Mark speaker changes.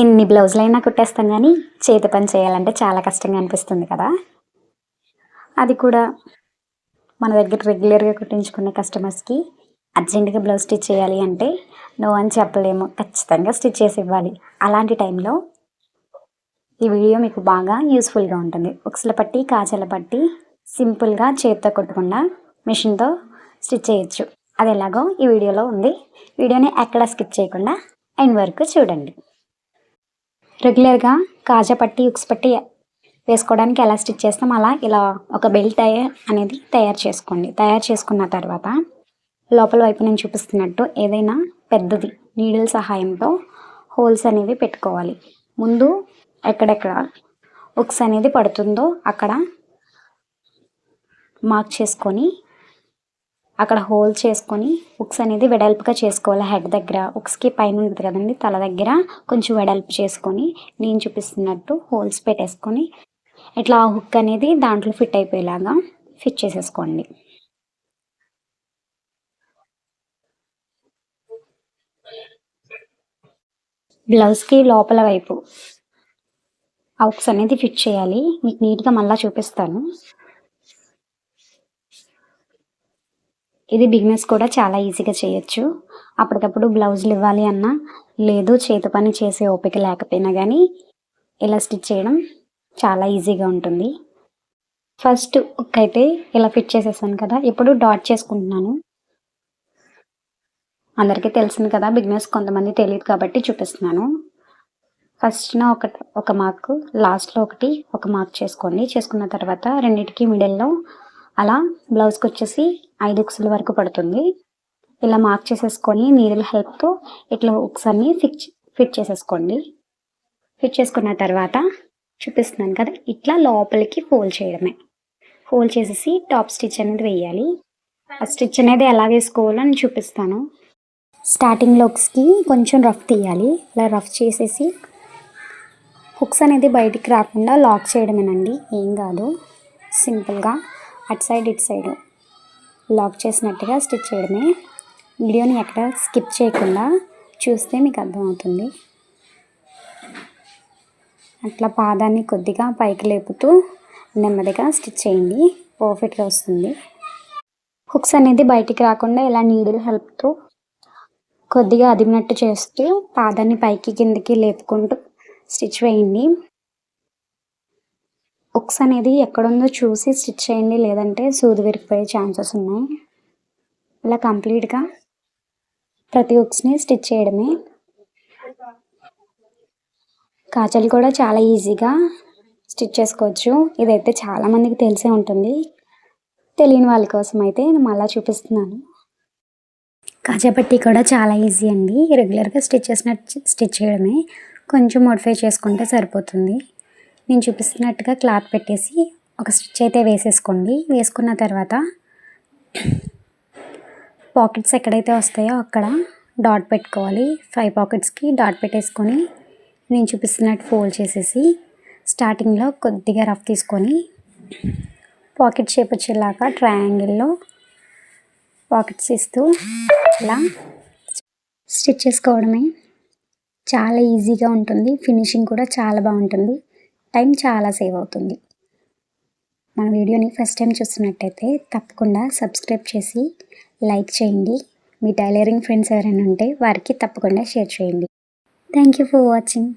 Speaker 1: ఎన్ని బ్లౌజులైనా కుట్టేస్తాం కానీ చేతి పని చేయాలంటే చాలా కష్టంగా అనిపిస్తుంది కదా. అది కూడా మన దగ్గర రెగ్యులర్గా కుట్టించుకునే కస్టమర్స్కి అర్జెంటుగా బ్లౌజ్ స్టిచ్ చేయాలి అంటే నో అని చెప్పలేము, ఖచ్చితంగా స్టిచ్ చేసి ఇవ్వాలి. అలాంటి టైంలో ఈ వీడియో మీకు బాగా యూస్ఫుల్గా ఉంటుంది. ఉక్సుల పట్టి, కాజల పట్టి సింపుల్గా చేతితో కొట్టకుండా మిషన్తో స్టిచ్ చేయొచ్చు. అది ఎలాగో ఈ వీడియోలో ఉంది. వీడియోని ఎక్కడ స్కిప్ చేయకుండా ఎండ్ వరకు చూడండి. రెగ్యులర్గా కాజా పట్టి, ఉక్స్ పట్టి వేసుకోవడానికి ఎలా స్టిచ్ చేస్తాం అలా ఇలా ఒక బెల్ట్ అనేది తయారు చేసుకోండి. తయారు చేసుకున్న తర్వాత లోపల వైపు నేను చూపిస్తున్నట్టు ఏదైనా పెద్దది నీడిల్ సహాయంతో హోల్స్ అనేవి పెట్టుకోవాలి. ముందు ఎక్కడెక్కడ ఉక్స్ అనేది పడుతుందో అక్కడ మార్క్ చేసుకొని అక్కడ హోల్ చేసుకొని ఉక్స్ అనేది వెడల్పుగా చేసుకోవాలి. హెడ్ దగ్గర ఉక్స్కి పైన ఉంటుంది కదండి, తల దగ్గర కొంచెం వెడల్పు చేసుకొని నేను చూపిస్తున్నట్టు హోల్స్ పెట్టేసుకొని ఇట్లా హుక్ అనేది దాంట్లో ఫిట్ అయిపోయేలాగా ఫిట్ చేసేసుకోండి. బ్లౌజ్కి లోపల వైపు ఆ హుక్స్ అనేది ఫిట్ చేయాలి. మీకు నీట్గా మళ్ళీ చూపిస్తాను. ఇది బిగినర్స్ కూడా చాలా ఈజీగా చేయొచ్చు. అప్పటికప్పుడు బ్లౌజులు ఇవ్వాలి అన్నా, లేదు చేతి పని చేసే ఓపిక లేకపోయినా కానీ ఇలా స్టిచ్ చేయడం చాలా ఈజీగా ఉంటుంది. ఫస్ట్ హుక్ అయితే ఇలా ఫిట్ చేసేసాను కదా. ఇప్పుడు డాట్ చేసుకుంటున్నాను. అందరికీ తెలిసింది కదా, బిగినర్స్ కొంతమంది తెలియదు కాబట్టి చూపిస్తున్నాను. ఫస్ట్న ఒక మార్క్, లాస్ట్లో ఒక మార్క్ చేసుకోండి. చేసుకున్న తర్వాత రెండింటికి మిడిల్లో అలా బ్లౌజ్కి వచ్చేసి 5 ఉక్సుల వరకు పడుతుంది. ఇలా మార్క్ చేసేసుకొని నీడిల్ హెల్ప్తో ఇట్లా ఉక్స్ అన్ని ఫిట్ చేసేసుకోండి. ఫిట్ చేసుకున్న తర్వాత చూపిస్తున్నాను కదా, ఇట్లా లోపలికి ఫోల్డ్ చేయడమే. ఫోల్డ్ చేసేసి టాప్ స్టిచ్ అనేది వేయాలి. ఆ స్టిచ్ అనేది ఎలా వేసుకోవాలని చూపిస్తాను. స్టార్టింగ్లో ఉక్స్కి కొంచెం రఫ్ తీయాలి. ఇలా రఫ్ చేసేసి హుక్స్ అనేది బయటికి రాకుండా లాక్ చేయడమేనండి, ఏం కాదు. సింపుల్గా అటు సైడ్ ఇటు సైడ్ లాక్ చేసినట్టుగా స్టిచ్ చేయడమే. వీడియోని ఎక్కడ స్కిప్ చేయకుండా చూస్తే మీకు అర్థమవుతుంది. అట్లా పాదాన్ని కొద్దిగా పైకి లేపుతూ నెమ్మదిగా స్టిచ్ చేయండి, పర్ఫెక్ట్గా వస్తుంది. హుక్స్ అనేది బయటికి రాకుండా ఇలా నీడిల్ హెల్ప్తో కొద్దిగా అదిమినట్టు చేస్తూ పాదాన్ని పైకి కిందికి లేపుకుంటూ స్టిచ్ వేయండి. హుక్స్ అనేది ఎక్కడుందో చూసి స్టిచ్ చేయండి, లేదంటే సూది విరిగిపోయే ఛాన్సెస్ ఉన్నాయి. ఇలా కంప్లీట్గా ప్రతి హుక్స్ని స్టిచ్ చేయడమే. కాజలు కూడా చాలా ఈజీగా స్టిచ్ చేసుకోవచ్చు. ఇదైతే చాలామందికి తెలిసే ఉంటుంది. తెలియని వాళ్ళ కోసం అయితే నేను మళ్ళీ చూపిస్తున్నాను. కాజా పట్టి కూడా చాలా ఈజీ అండి. రెగ్యులర్గా స్టిచ్ చేయడమే, కొంచెం మోడిఫై చేసుకుంటే సరిపోతుంది. నేను చూపిస్తున్నట్టుగా క్లాత్ పెట్టేసి ఒక స్టిచ్ అయితే వేసేసుకోండి. వేసుకున్న తర్వాత పాకెట్స్ ఎక్కడైతే వస్తాయో అక్కడ డాట్ పెట్టుకోవాలి. 5 పాకెట్స్కి డాట్ పెట్టేసుకొని నేను చూపిస్తున్నట్టు ఫోల్డ్ చేసేసి స్టార్టింగ్లో కొద్దిగా రఫ్ తీసుకొని పాకెట్ షేప్ వచ్చేలాగా ట్రయాంగిల్లో పాకెట్స్ ఇస్తూ ఇలా స్టిచ్ చేసుకోవడమే. చాలా ఈజీగా ఉంటుంది. ఫినిషింగ్ కూడా చాలా బాగుంటుంది. టైం చాలా సేవ్ అవుతుంది. మన వీడియోని ఫస్ట్ టైం చూస్తున్నట్టయితే తప్పకుండా సబ్స్క్రైబ్ చేసి లైక్ చేయండి. మీ టైలరింగ్ ఫ్రెండ్స్ ఎవరైనా ఉంటే వారికి తప్పకుండా షేర్ చేయండి. Thank you for watching.